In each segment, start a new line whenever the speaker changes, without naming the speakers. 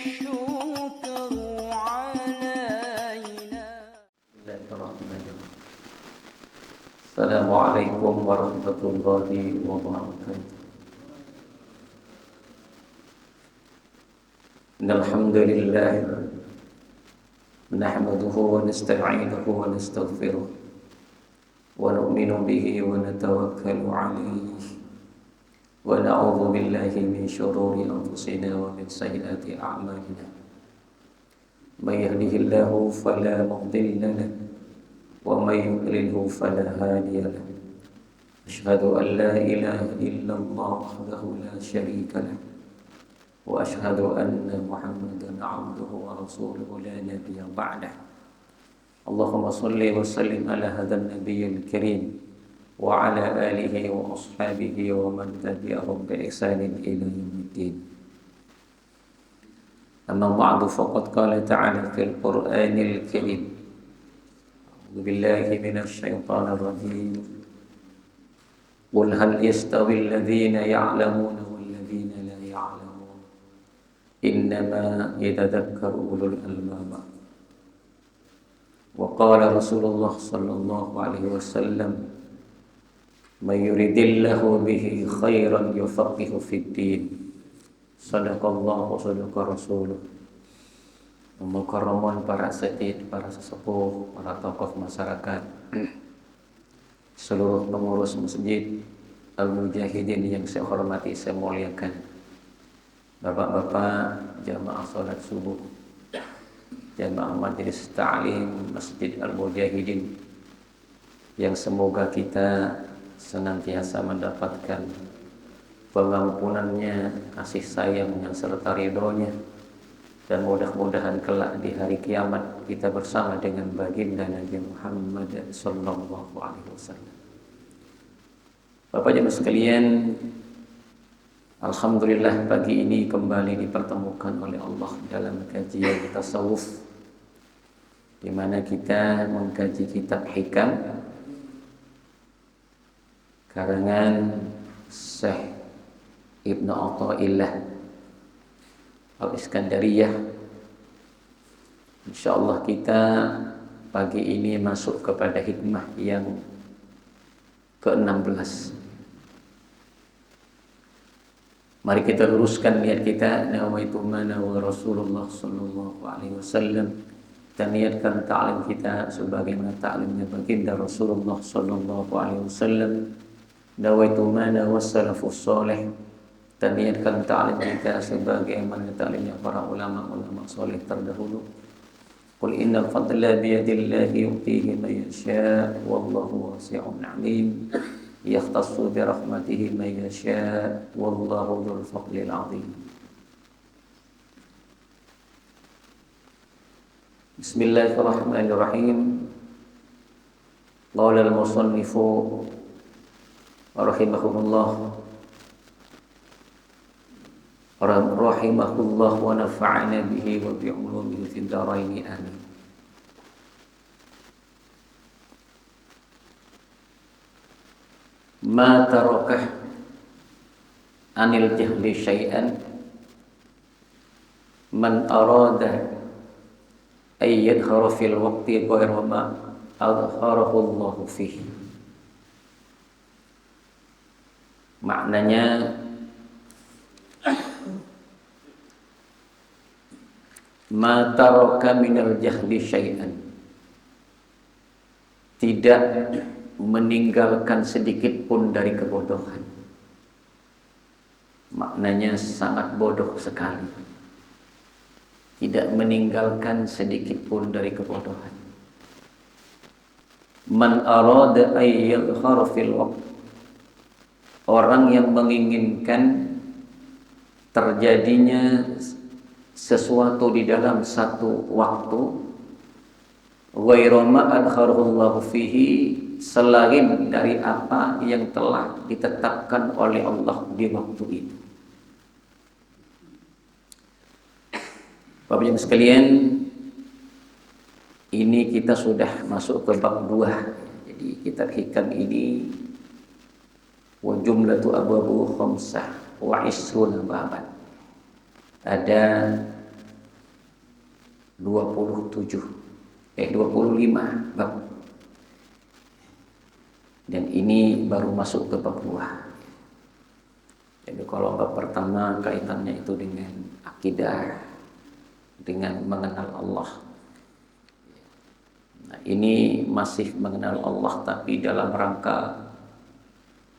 الشكر علينا.
السلام عليكم ورحمة الله وبركاته. إن الحمد لله نحمده ونستعينه ونستغفره ونؤمن به ونتوكل عليه ونعوذ بالله من شرور أنفسنا ومن سيئات أعمالنا. من يهده الله فلا مضل له ومن يضلله فلا هادي له. أشهد أن لا إله إلا الله وحده لا شريك له وأشهد أن محمدا عبده ورسوله لا نبي بعده. اللهم صل وسلم على هذا النبي الكريم وعلى آله وأصحابه ومن تبعهم بإحسان إلى يوم الدين. أما بعد فقد قال تعالى في القرآن الكريم: أعوذ بالله من الشيطان الرجيم. قل هل يستوي الذين يعلمون والذين لا يعلمون إنما يتذكر أولو الألباب. وقال رسول الله صلى الله عليه وسلم: من يريد الله به خيرا يفقه في الدين. صدق الله وصدق رسوله. Mukarramun, para asatidz, para sesepuh, para tokoh masyarakat, seluruh pengurus masjid Al-Mujahidin yang saya hormati, saya muliakan, bapak-bapak jamaah salat subuh, jamaah majelis ta'lim Masjid Al-Mujahidin, yang semoga kita senantiasa mendapatkan pengampunannya, kasih sayangnya serta ridhonya, dan mudah-mudahan kelak di hari kiamat kita bersama dengan baginda Nabi Muhammad sallallahu alaihi wasallam. Bapak jemaah sekalian, alhamdulillah pagi ini kembali dipertemukan oleh Allah dalam kajian tasawuf, di mana kita mengkaji kitab Hikam karangan Syekh Ibnu Athaillah Al-Iskandariyah. InsyaAllah kita pagi ini masuk kepada hikmah yang ke-16. Mari kita luruskan niat kita. Nawaitu ma nawa Rasulullah sallallahu alaihi wasallam. Kita niatkan ta'lim kita sebagaimana ta'limnya baginda Rasulullah sallallahu alaihi wasallam. Nawaitu ma nawa salafus salih. Dan niatkan ta'lim kita sebagaimana ta'limnya para ulama-ulama soleh terdahulu. Qul innal fadla biyadillahi yu'tihi man yasha' wallahu wasi'un 'alim. Yakhtassu bi rahmatihi man yasha' wallahu dzul fadlil 'adzim. Bismillahirrahmanirrahim. Qala al-musannifu rahimahullah rahimahullah wa nafa'ana bihi wa bi'ulumihi fid dharain amin. Ma tarakah anil jahli syai'an man arada ay yadkhara fil waqti ghayra ma adkharahu Allah fihi. Maknanya, ma taraka minal jahli syai'an, tidak meninggalkan sedikit pun dari kebodohan. Maknanya sangat bodoh sekali. Tidak meninggalkan sedikit pun dari kebodohan. Man arada ay yadhhara fil waqt, orang yang menginginkan terjadinya sesuatu di dalam satu waktu, ghairu ma adkharallahu fihi, selain dari apa yang telah ditetapkan oleh Allah di waktu itu. Bapak Ibu sekalian, ini kita sudah masuk ke bab 2. Jadi kitab Hikam ini wa jumlatu abwabu khamsah wa isruna baban. Ada 25 bab. Dan ini baru masuk ke bab 2. Jadi kalau bab pertama kaitannya itu dengan akidah, dengan mengenal Allah. Nah, ini masih mengenal Allah tapi dalam rangka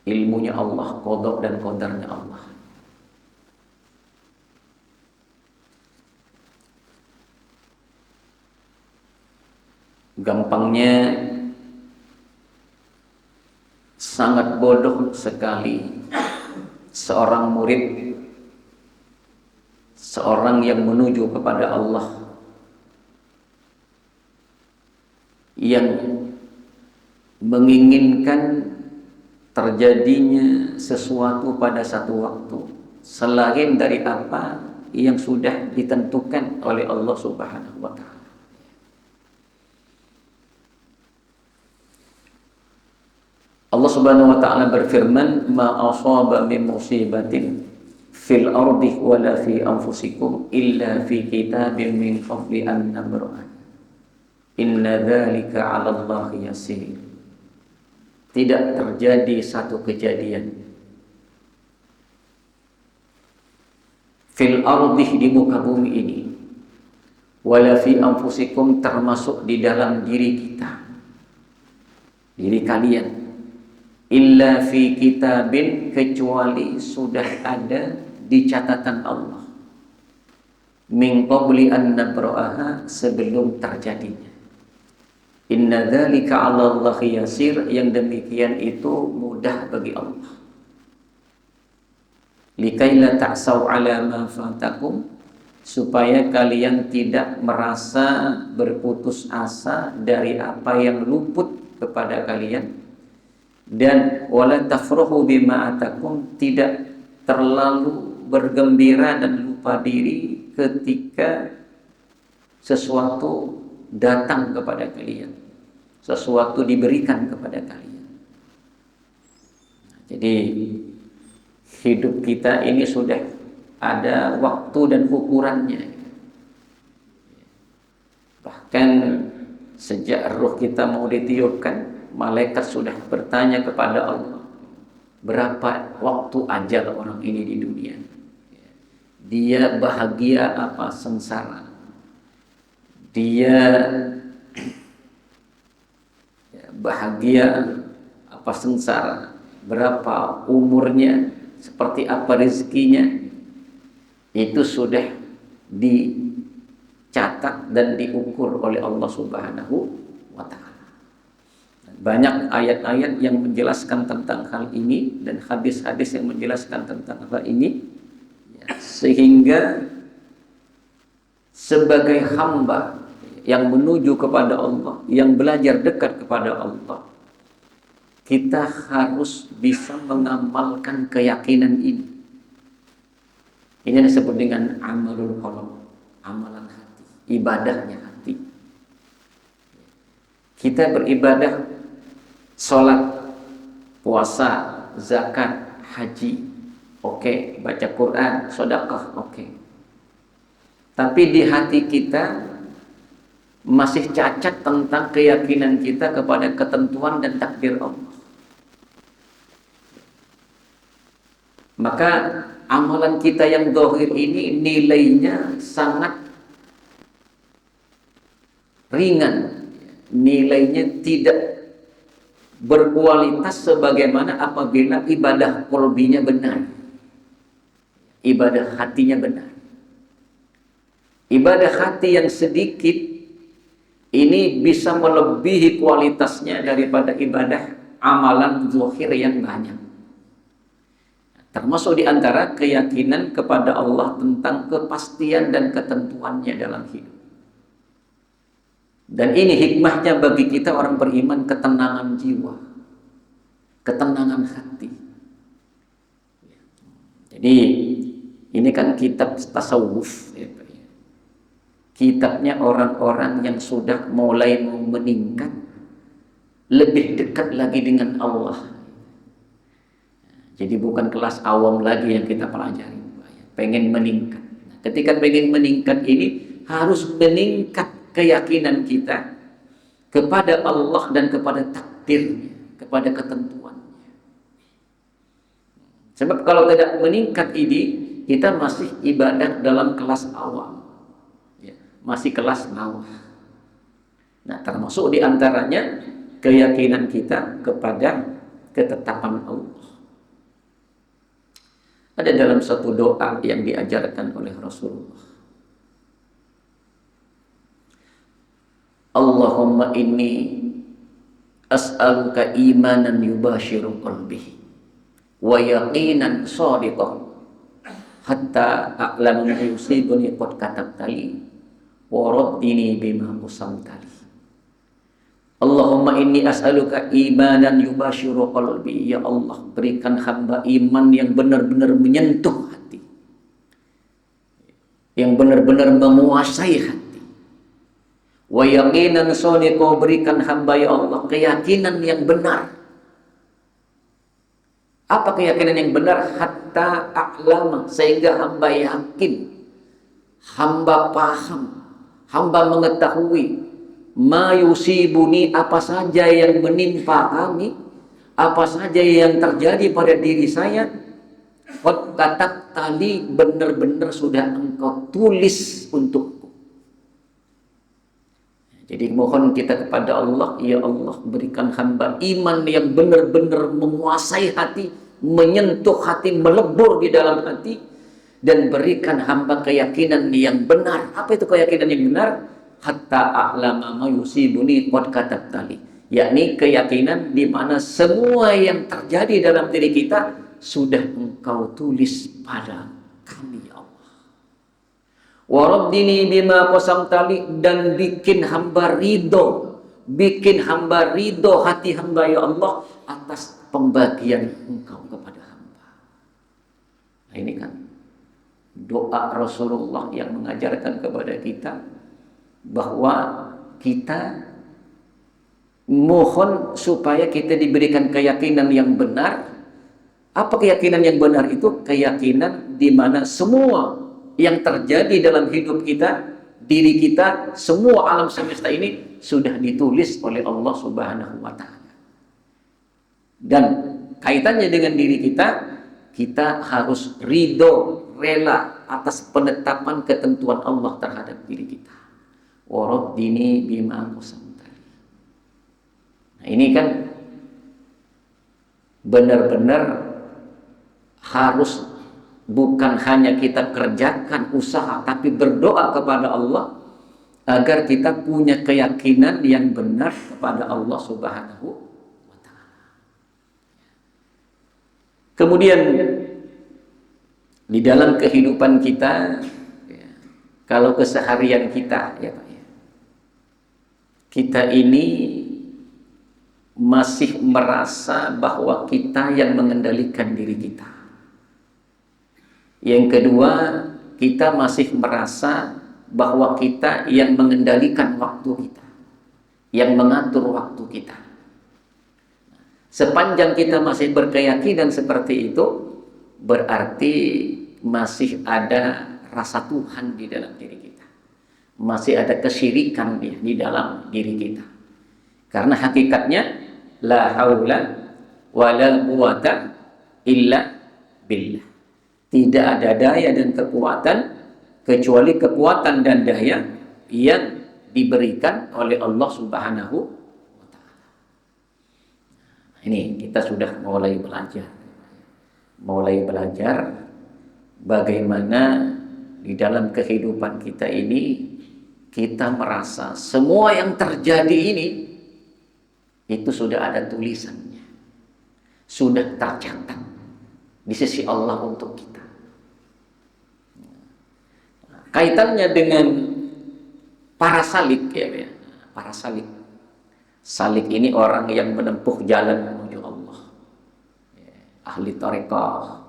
ilmunya Allah, qada dan qadarnya Allah. Gampangnya sangat bodoh sekali seorang murid, seorang yang menuju kepada Allah, yang menginginkan terjadinya sesuatu pada satu waktu selain dari apa yang sudah ditentukan oleh Allah Subhanahu wa Ta'ala. Allah Subhanahu wa Ta'ala berfirman, "Ma asaba min musibatin fil ardi wala fi anfusikum illa fi kitabim min qabli an nabra'ah. Inna dzalika 'ala Allahi yasir." Tidak terjadi satu kejadian fil ardi, di muka bumi ini, wala fi anfusikum, termasuk di dalam diri kita, diri kalian, illa fi kitabin, kecuali sudah ada di catatan Allah, min qabli an nabra'aha, sebelum terjadinya. Inna dzalika 'ala Allahi yasir, yang demikian itu mudah bagi Allah. Likaila ta'saw 'ala ma fatakum, supaya kalian tidak merasa berputus asa dari apa yang luput kepada kalian, dan wala tafrahu bima atakum, tidak terlalu bergembira dan lupa diri ketika sesuatu datang kepada kalian, sesuatu diberikan kepada kalian. Jadi hidup kita ini sudah ada waktu dan ukurannya. Bahkan sejak ruh kita mau ditiupkan, malaikat sudah bertanya kepada Allah, berapa waktu ajal orang ini di dunia? Dia bahagia apa sengsara? Dia bahagia apa sengsara? Berapa umurnya? Seperti apa rezekinya? Itu sudah dicatat dan diukur oleh Allah Subhanahu wa Ta'ala. Banyak ayat-ayat yang menjelaskan tentang hal ini dan hadis-hadis yang menjelaskan tentang hal ini, sehingga sebagai hamba yang menuju kepada Allah, yang belajar dekat kepada Allah, kita harus bisa mengamalkan keyakinan ini. Ini disebut dengan amalul qalb, amalan hati, ibadahnya hati. Kita beribadah, sholat, puasa, zakat, haji, oke. Baca Quran, sedekah, oke. Tapi di hati kita masih cacat tentang keyakinan kita kepada ketentuan dan takdir Allah. Maka amalan kita yang zahir ini nilainya sangat ringan, nilainya tidak berkualitas sebagaimana apabila ibadah qalbinya benar, ibadah hatinya benar. Ibadah hati yang sedikit ini bisa melebihi kualitasnya daripada ibadah amalan zahir yang banyak. Termasuk di antara keyakinan kepada Allah tentang kepastian dan ketentuannya dalam hidup. Dan ini hikmahnya bagi kita orang beriman, ketenangan jiwa, ketenangan hati. Jadi ini kan kitab tasawuf, kitabnya orang-orang yang sudah mulai meningkat, lebih dekat lagi dengan Allah. Jadi bukan kelas awam lagi yang kita pelajari, pengen meningkat. Ketika pengen meningkat ini harus meningkat keyakinan kita kepada Allah dan kepada takdirnya, kepada ketentuannya. Sebab kalau tidak meningkat ini, kita masih ibadah dalam kelas awam, ya, masih kelas bawah. Nah, termasuk diantaranya keyakinan kita kepada ketetapan Allah. Ada dalam satu doa yang diajarkan oleh Rasulullah. Allahumma inni as'aluka imanan yubashiru qalbi wa yaqinan shadiqan hatta a'lamu ma yusibuni qad katabtali wa raddini bima qasamtali. Allahumma inni as'aluka imanan yubashiru qalbi. Ya Allah, berikan hamba iman yang benar-benar menyentuh hati, yang benar-benar menguasai hati. Wa yaqinan shadiqan, berikan hamba ya Allah keyakinan yang benar. Apa keyakinan yang benar? Hatta a'lama, sehingga hamba yakin, hamba paham, hamba mengetahui ma yusibuni, apa saja yang menimpa kami, apa saja yang terjadi pada diri saya, qad katabtali, benar-benar sudah engkau tulis untukku. Jadi mohon kita kepada Allah, ya Allah berikan hamba iman yang benar-benar menguasai hati, menyentuh hati, melebur di dalam hati, dan berikan hamba keyakinan yang benar. Apa itu keyakinan yang benar? Hatta a'lama ma yusibuni qad katabtali, yakni keyakinan di mana semua yang terjadi dalam diri kita sudah engkau tulis pada kami ya Allah. Wa raddini bima qasamtali, dan bikin hamba ridho, bikin hamba ridho hati hamba ya Allah atas pembagian engkau kepada hamba. Nah, ini kan doa Rasulullah yang mengajarkan kepada kita bahwa kita mohon supaya kita diberikan keyakinan yang benar. Apa keyakinan yang benar itu? Keyakinan di mana semua yang terjadi dalam hidup kita, diri kita, semua alam semesta ini sudah ditulis oleh Allah Subhanahu wa Ta'ala. Dan kaitannya dengan diri kita, kita harus ridho, rela atas penetapan ketentuan Allah terhadap diri kita. Waraddini bima qasamtali. Nah, ini kan benar-benar harus bukan hanya kita kerjakan usaha, tapi berdoa kepada Allah agar kita punya keyakinan yang benar kepada Allah Subhanahu wa Ta'ala. Kemudian di dalam kehidupan kita, kalau keseharian kita, ya Pak, kita ini masih merasa bahwa kita yang mengendalikan diri kita. Yang kedua, kita masih merasa bahwa kita yang mengendalikan waktu kita, yang mengatur waktu kita. Sepanjang kita masih berkeyakinan seperti itu, berarti masih ada rasa Tuhan di dalam diri kita. Masih ada kesyirikan di dalam diri kita. Karena hakikatnya la haula wala quwata illa billah. Tidak ada daya dan kekuatan kecuali kekuatan dan daya yang diberikan oleh Allah Subhanahu wa Ta'ala. Ini kita sudah mulai belajar bagaimana di dalam kehidupan kita ini kita merasa semua yang terjadi ini itu sudah ada tulisannya, sudah tercatat di sisi Allah untuk kita. Kaitannya dengan para salik, ya. Para salik. Salik ini orang yang menempuh jalan menuju Allah, ahli thariqah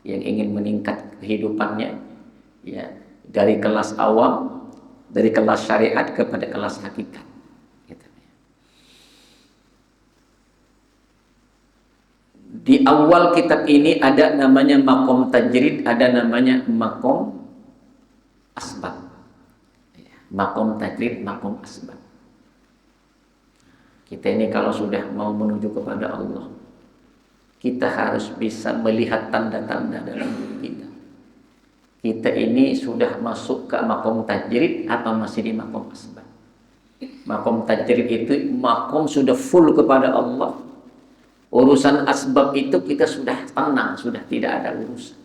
yang ingin meningkat kehidupannya, ya, dari kelas awam, dari kelas syariat kepada kelas hakikat. Gitu. Di awal kitab ini ada namanya makom tajrid, ada namanya makom asbab. makom tajrid, makom asbab. Kita ini kalau sudah mau menuju kepada Allah, kita harus bisa melihat tanda-tanda dalam diri kita. Kita ini sudah masuk ke makom tajrid atau masih di makom asbab. Makom tajrid itu makom sudah full kepada Allah. Urusan asbab itu kita sudah tenang, sudah tidak ada urusan.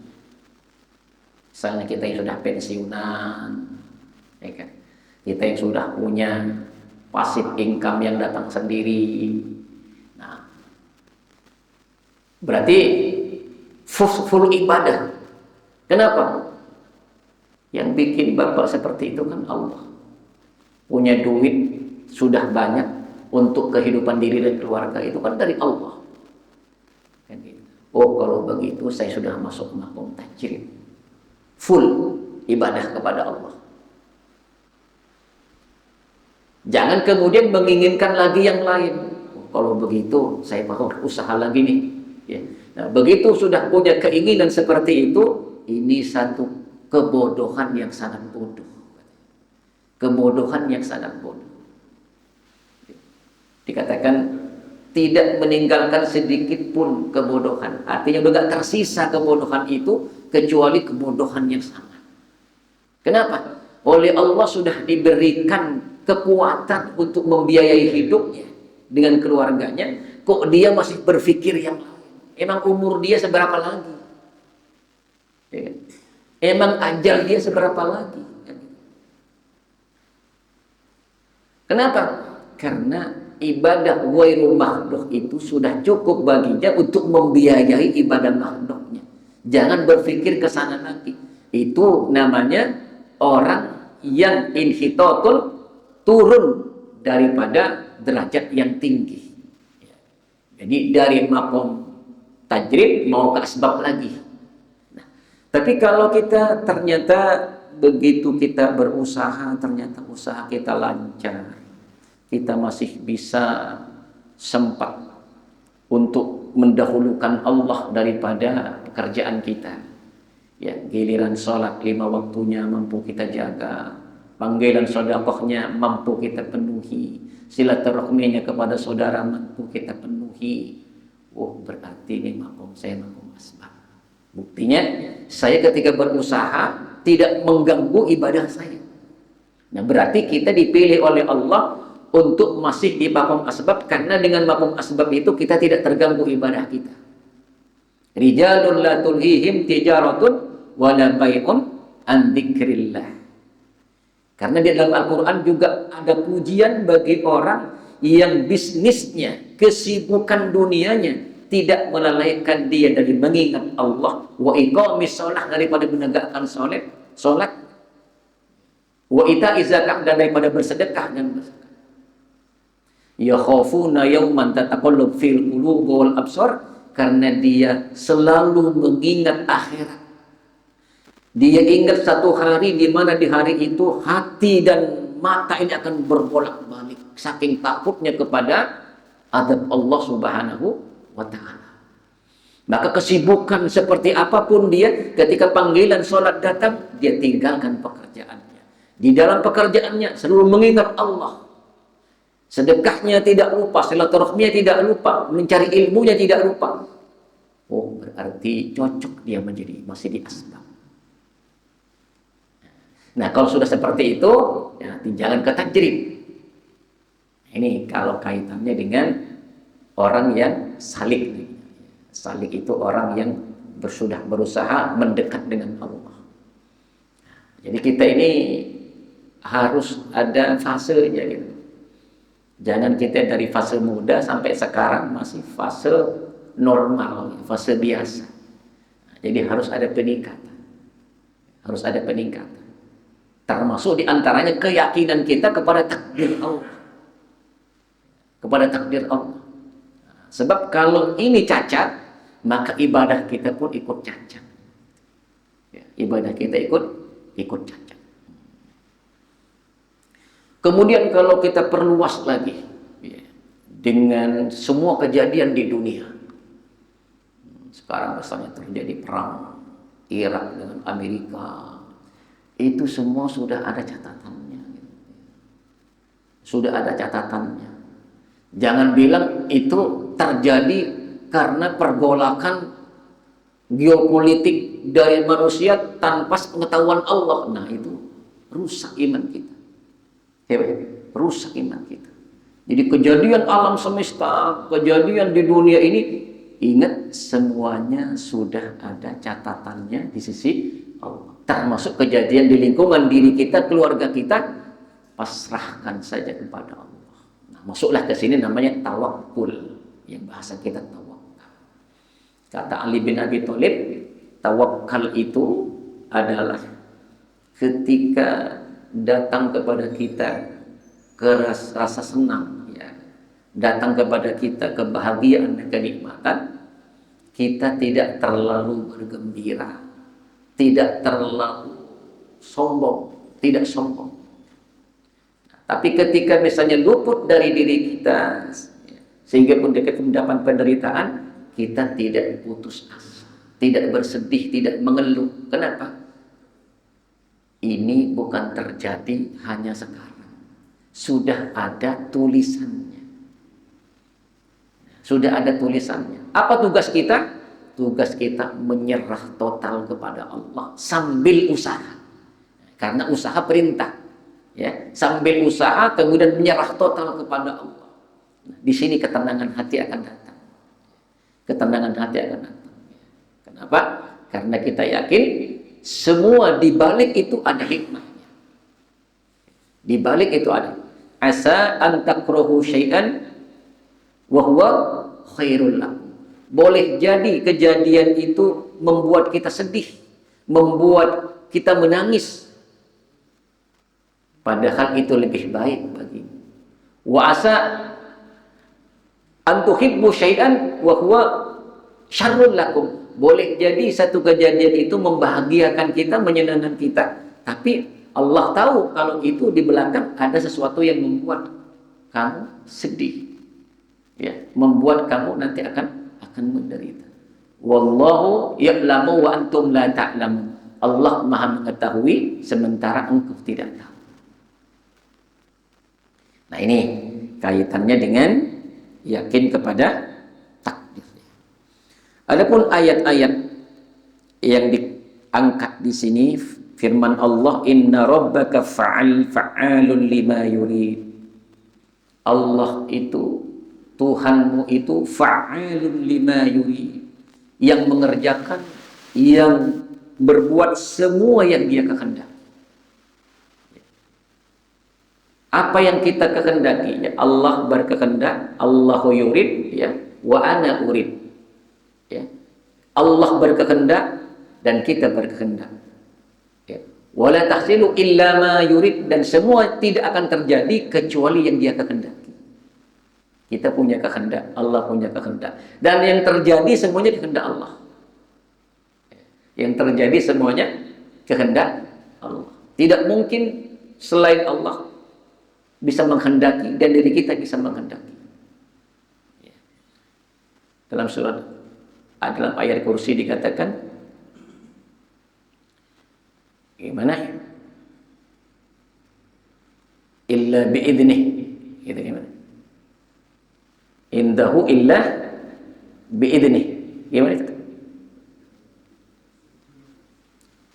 Misalnya kita yang sudah pensiunan, ya kan? Kita yang sudah punya passive income yang datang sendiri. Nah, berarti full ibadah. Kenapa? Yang bikin bapak seperti itu kan Allah. Punya duit sudah banyak untuk kehidupan diri dan keluarga itu kan dari Allah. Kan gitu. Oh, kalau begitu saya sudah masuk makom tajrid. Full ibadah kepada Allah. Jangan kemudian menginginkan lagi yang lain. Oh, kalau begitu saya mau usaha lagi nih. Ya. Nah, begitu sudah punya keinginan seperti itu, ini satu kebodohan yang sangat bodoh. Kebodohan yang sangat bodoh. Dikatakan tidak meninggalkan sedikit pun kebodohan. Artinya udah gak tersisa kebodohan itu kecuali kebodohan yang sama. Kenapa? Oleh Allah sudah diberikan kekuatan untuk membiayai hidupnya dengan keluarganya, kok dia masih berpikir yang lain? Emang umur dia seberapa lagi? Ya. Emang ajal dia seberapa lagi? Kenapa? Karena ibadah ghairul makhluk itu sudah cukup baginya untuk membiayai ibadah makhluknya. Jangan berpikir ke sana lagi. Itu namanya orang yang inhitatul, turun daripada derajat yang tinggi. Jadi dari makom tajrid mau ke asbab lagi. Nah, tapi kalau kita ternyata begitu kita berusaha, ternyata usaha kita lancar, kita masih bisa sempat untuk mendahulukan Allah daripada pekerjaan kita. Ya, giliran sholat 5 waktunya mampu kita jaga, panggilan sedekahnya mampu kita penuhi, silaturahminya kepada saudara mampu kita penuhi. Oh, berarti ini makom saya makom asbab. Buktinya saya ketika berusaha tidak mengganggu ibadah saya. Nah, berarti kita dipilih oleh Allah untuk masih di makom asbab, karena dengan makom asbab itu kita tidak terganggu ibadah kita. Rijalun la tulhihim tijaratun wala bai'un an dzikrillah. Karena di dalam Al-Quran juga ada pujian bagi orang yang bisnisnya, kesibukan dunianya tidak melalaikan dia dari mengingat Allah, wa iqamis shalah, daripada menegakkan salat, wa ita'iz zakat, dan daripada bersedekah dan berzakat. Ya khafuna yauman tataqallab fil qulub wal absar, karena dia selalu mengingat akhirat. Dia ingat satu hari di mana di hari itu hati dan mata ini akan berbolak-balik saking takutnya kepada azab Allah Subhanahu wa ta'ala. Maka kesibukan seperti apapun dia, ketika panggilan sholat datang, dia tinggalkan pekerjaannya. Di dalam pekerjaannya selalu mengingat Allah. Sedekahnya tidak lupa, silaturahminya tidak lupa, mencari ilmunya tidak lupa. Oh, berarti cocok dia menjadi masih di asbab. Nah, kalau sudah seperti itu, ya, jangan ke tajrid. Ini kalau kaitannya dengan orang yang salik. Salik itu orang yang sudah berusaha mendekat dengan Allah. Jadi kita ini harus ada fasenya gitu. Jangan kita dari fase muda sampai sekarang masih fase normal, fase biasa. Jadi harus ada peningkatan. Harus ada peningkatan. Termasuk diantaranya keyakinan kita kepada takdir Allah. Kepada takdir Allah. Sebab kalau ini cacat, maka ibadah kita pun ikut cacat. Ya, ibadah kita ikut cacat. Kemudian kalau kita perluas lagi, ya, dengan semua kejadian di dunia. Sekarang misalnya terjadi perang Irak dengan Amerika. Itu semua sudah ada catatannya. sudah ada catatannya. Jangan bilang itu terjadi karena pergolakan geopolitik dari manusia tanpa pengetahuan Allah. Nah, itu rusak iman kita. Rusak iman kita. Jadi kejadian alam semesta, kejadian di dunia ini, ingat semuanya sudah ada catatannya di sisi Allah. Termasuk kejadian di lingkungan diri kita, keluarga kita, pasrahkan saja kepada Allah. Nah, masuklah ke sini namanya tawakul, yang bahasa kita tawakal. Kata Ali bin Abi Thalib, tawakal itu adalah ketika datang kepada kita rasa senang, ya, datang kepada kita kebahagiaan dan kenikmatan, kita tidak terlalu bergembira, tidak terlalu sombong, tidak sombong. Tapi ketika misalnya luput dari diri kita, sehingga mendapat penderitaan, kita tidak putus asa, tidak bersedih, tidak mengeluh. Kenapa? Ini bukan terjadi hanya sekarang. Sudah ada tulisannya. Sudah ada tulisannya. Apa tugas kita? Tugas kita menyerah total kepada Allah sambil usaha. Karena usaha perintah. Ya, sambil usaha kemudian menyerah total kepada Allah. Nah, di sini ketenangan hati akan datang. Ketenangan hati akan datang. Kenapa? Karena kita yakin semua di balik itu ada hikmahnya. Di balik itu ada. Asa an takrahu syai'an wa huwa khairul lakum. Boleh jadi kejadian itu membuat kita sedih, membuat kita menangis. Padahal itu lebih baik bagimu. Wa asa an tuhibbu syai'an wa huwa syarrul lakum. Boleh jadi satu kejadian itu membahagiakan kita, menyenangkan kita, tapi Allah tahu kalau itu di belakang ada sesuatu yang membuat kamu sedih, ya, membuat kamu nanti akan menderita. Wallahu ya'lamu wa antum la ta'lamun. Allah Maha mengetahui sementara engkau tidak tahu. Nah, ini kaitannya dengan yakin kepada takdir. Adapun ayat-ayat yang diangkat di sini, firman Allah, inna rabbaka fa'alun lima yurid. Allah itu, Tuhanmu itu fa'alun lima yurid, yang mengerjakan, yang berbuat semua yang Dia kehendaki. Apa yang kita kehendaki, ya, Allah berkehendak, Allahu yurid, ya, wa ana urid, ya. Allah berkehendak dan kita berkehendak. Wala tahsilu illa ma yurid, dan semua tidak akan terjadi kecuali yang Dia kehendaki. Kita punya kehendak, Allah punya kehendak, dan yang terjadi semuanya kehendak Allah. Yang terjadi semuanya kehendak Allah. Tidak mungkin selain Allah bisa menghendaki dan diri kita bisa menghendaki. Dalam surat, dalam ayat kursi dikatakan, gimana? Illa bi'idnih. Gitu gimana? Indahu illa bi'idnih. Gimana itu?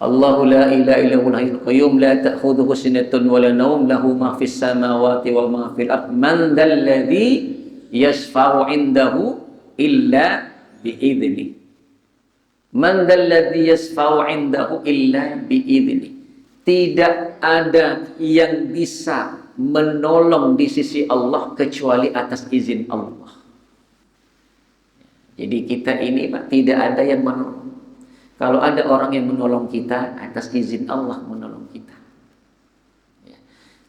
Allahu la ilaha illa huwal hayyul qayyum la ta'khudhuhu sinatun wa la nawm lahu ma fis samawati wa ma fil ardh man dzalladzi yashfa'u 'indahu illa bi'idnih. Man dzalladzi yashfa'u 'indahu illa bi'idnih. Tidak ada yang bisa menolong di sisi Allah kecuali atas izin Allah. Jadi kita ini, Pak, tidak ada yang menolong. Kalau ada orang yang menolong kita, atas izin Allah menolong kita. Ya.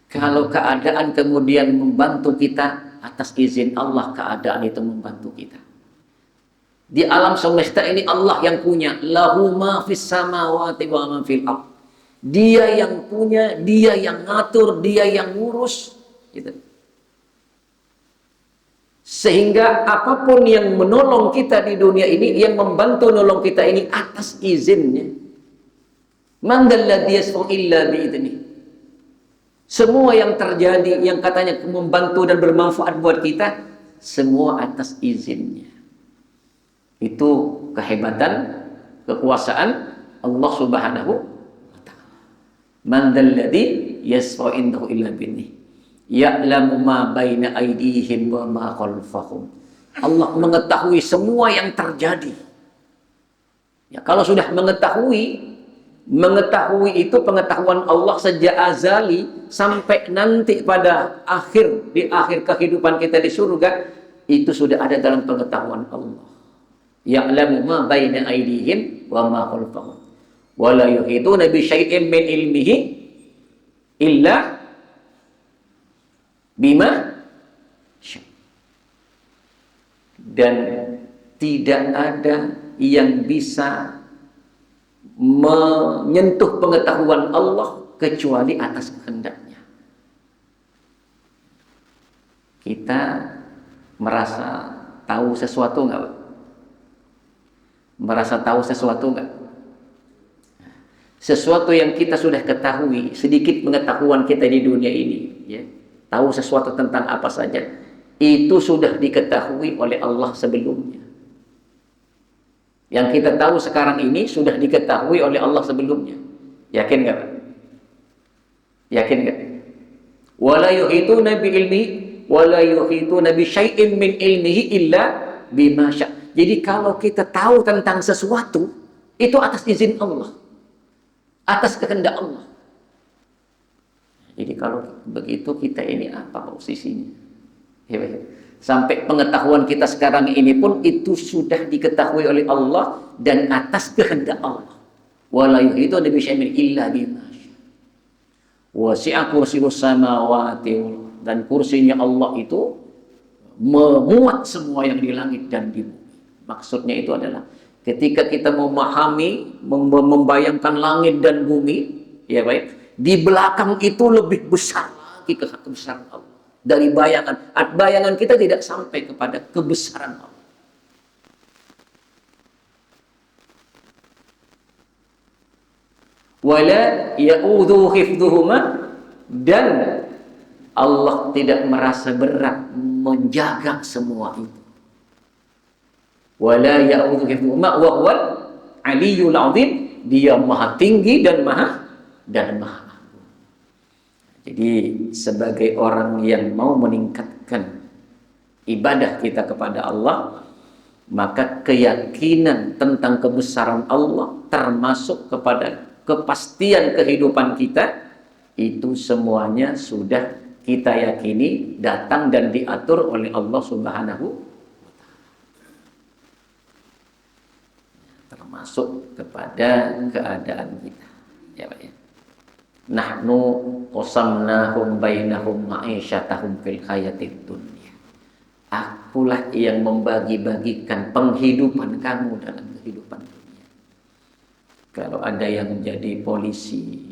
Kalau keadaan kemudian membantu kita, atas izin Allah keadaan itu membantu kita. Di alam semesta ini Allah yang punya. Lahu ma fis samawati wa ma fil ardh. Dia yang punya, Dia yang ngatur, Dia yang ngurus. Gitu. Sehingga apapun yang menolong kita di dunia ini, yang membantu nolong kita ini atas izinnya. Man dzalladzi yashfa'u illa bi'idnih. Semua yang terjadi, yang katanya membantu dan bermanfaat buat kita, semua atas izinnya. Itu kehebatan, kekuasaan Allah Subhanahu wa ta'ala. Man dzalladzi yashfa'u indahu illa bi'idznih. Ya'lamu ma baina aydihim wa ma khalfahum. Allah mengetahui semua yang terjadi. Ya, kalau sudah mengetahui itu pengetahuan Allah sejak azali sampai nanti pada di akhir kehidupan kita di surga, itu sudah ada dalam pengetahuan Allah. Ya'lamu ma baina aydihim wa ma khalfahum. Wa la yuhituna bi syai'in min ilmihi illa bima syaa. Dan tidak ada yang bisa menyentuh pengetahuan Allah kecuali atas kehendaknya. Kita merasa tahu sesuatu nggak? Merasa tahu sesuatu nggak? Sesuatu yang kita sudah ketahui, sedikit pengetahuan kita di dunia ini, ya, tahu sesuatu tentang apa saja, itu sudah diketahui oleh Allah sebelumnya. Yang kita tahu sekarang ini sudah diketahui oleh Allah sebelumnya. Yakin nggak, Pak? Yakin nggak? Wala yuhituna bi ilmi wala yuhituna bi syai'in min ilmihi illa bima syaa. Jadi kalau kita tahu tentang sesuatu, itu atas izin Allah, atas kehendak Allah. Jadi kalau begitu kita ini apa posisinya? Ya, sampai pengetahuan kita sekarang ini pun itu sudah diketahui oleh Allah dan atas kehendak Allah. Wala yuhituna bi syai'in illa bima syaa. Wasi'a kursiyyus samawati, dan kursinya Allah itu memuat semua yang di langit dan di bumi. Maksudnya itu adalah ketika kita memahami, membayangkan langit dan bumi, ya baik, di belakang itu lebih besar lagi kebesaran Allah dari bayangan. Bayangan kita tidak sampai kepada kebesaran Allah. Wala ya'udhu hifdhuhuma, dan Allah tidak merasa berat menjaga semua itu. Wala ya'udhu hifdhuhuma wa huwal aliyyul 'azim, dia maha tinggi dan maha agung. Jadi sebagai orang yang mau meningkatkan ibadah kita kepada Allah, maka keyakinan tentang kebesaran Allah termasuk kepada kepastian kehidupan kita, itu semuanya sudah kita yakini datang dan diatur oleh Allah Subhanahu wa ta'ala, termasuk kepada keadaan kita, ya Pak ya. Nahnu qasamnahum bainahum ma'isyatahum fil hayatid dunya. Akulah yang membagi-bagikan penghidupan kamu dalam kehidupan dunia. Kalau ada yang jadi polisi,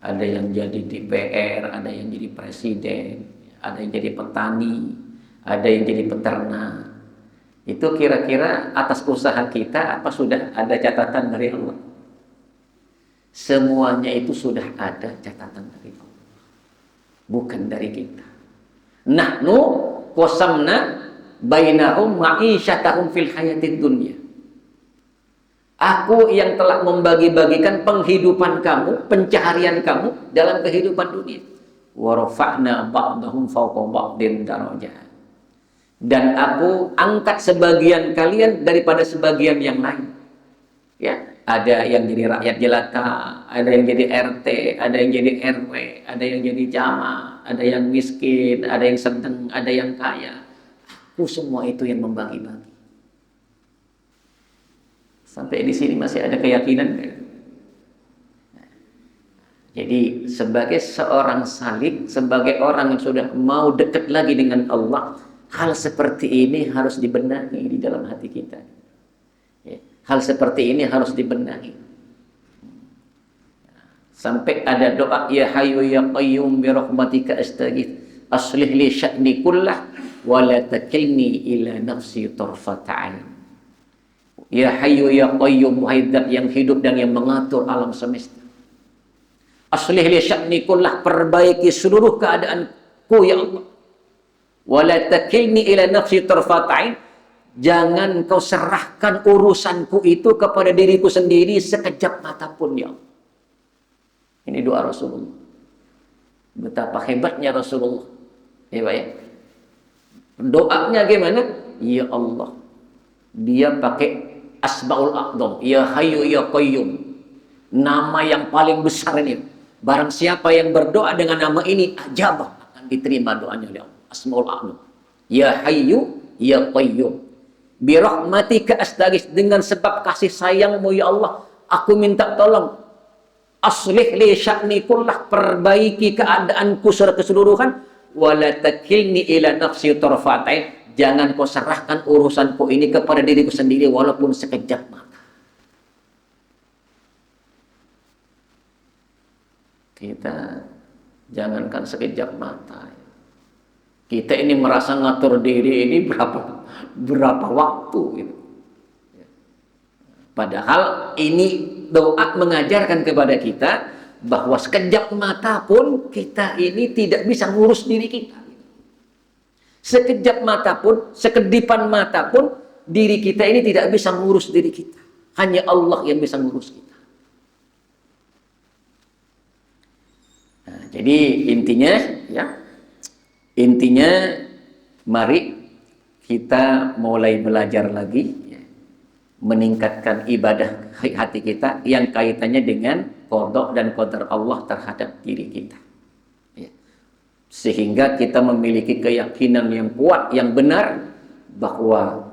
ada yang jadi DPR, ada yang jadi presiden, ada yang jadi petani, ada yang jadi peternak. Itu kira-kira atas usaha kita apa sudah ada catatan dari Allah? Semuanya itu sudah ada catatan dari Allah, bukan dari kita. Nahnu qasamna bainahum ma'isyatahum fil hayatid dunya. Aku yang telah membagi-bagikan penghidupan kamu, pencaharian kamu dalam kehidupan dunia. Wa rafa'na ba'dahum fawqa ba'din darajat. Dan aku angkat sebagian kalian daripada sebagian yang lain. Ya. Ada yang jadi rakyat jelata, ada yang jadi RT, ada yang jadi RW, ada yang jadi camat, ada yang miskin, ada yang sedang, ada yang kaya. Aku semua itu yang membagi-bagi. Sampai di sini masih ada keyakinan. Jadi sebagai seorang salik, sebagai orang yang sudah mau dekat lagi dengan Allah, hal seperti ini harus dibenahi di dalam hati kita. Hal seperti ini harus dibenahi. Sampai ada doa, ya hayyu ya qayyum bi rahmatika astaghith aslih li sya'ni kullah wa la takilni ila nafsi tarfata 'ain. Ya hayyu ya qayyum, wahai zat yang hidup dan yang mengatur alam semesta, Aslih li sya'ni kullah, perbaiki seluruh keadaanku ya Allah. Wala takilni ila nafsi tarfata'in, jangan kau serahkan urusanku itu kepada diriku sendiri sekejap mata pun ya Allah. Ini doa Rasulullah. Betapa hebatnya Rasulullah. Ya Pak ya. Doanya gimana? Ya Allah. Dia pakai Asmaul A'dzam, ya Hayyu ya Qayyum. Nama yang paling besar ini. Barang siapa yang berdoa dengan nama ini, ajabah, akan diterima doanya oleh Allah. Asmaul A'dzam. Ya Hayyu ya Qayyum. Bi rahmatika astaghits, dengan sebab kasih sayangmu ya Allah, aku minta tolong. Aslih li sya'ni kullah, perbaiki keadaanku secara keseluruhan. Wala takilni ila nafsi tarfatain, jangan kau serahkan urusanku ini kepada diriku sendiri walaupun sekejap mata. Kita jangankan sekejap mata. Kita ini merasa ngatur diri ini berapa waktu gitu. Padahal ini doa mengajarkan kepada kita bahwa sekejap mata pun kita ini tidak bisa ngurus diri kita. Sekejap mata pun, sekedipan mata pun, diri kita ini tidak bisa ngurus diri kita. Hanya Allah yang bisa ngurus kita. Nah, jadi intinya mari kita mulai belajar lagi ya, meningkatkan ibadah hati kita yang kaitannya dengan qada dan qadar Allah terhadap diri kita. Ya. Sehingga kita memiliki keyakinan yang kuat, yang benar bahwa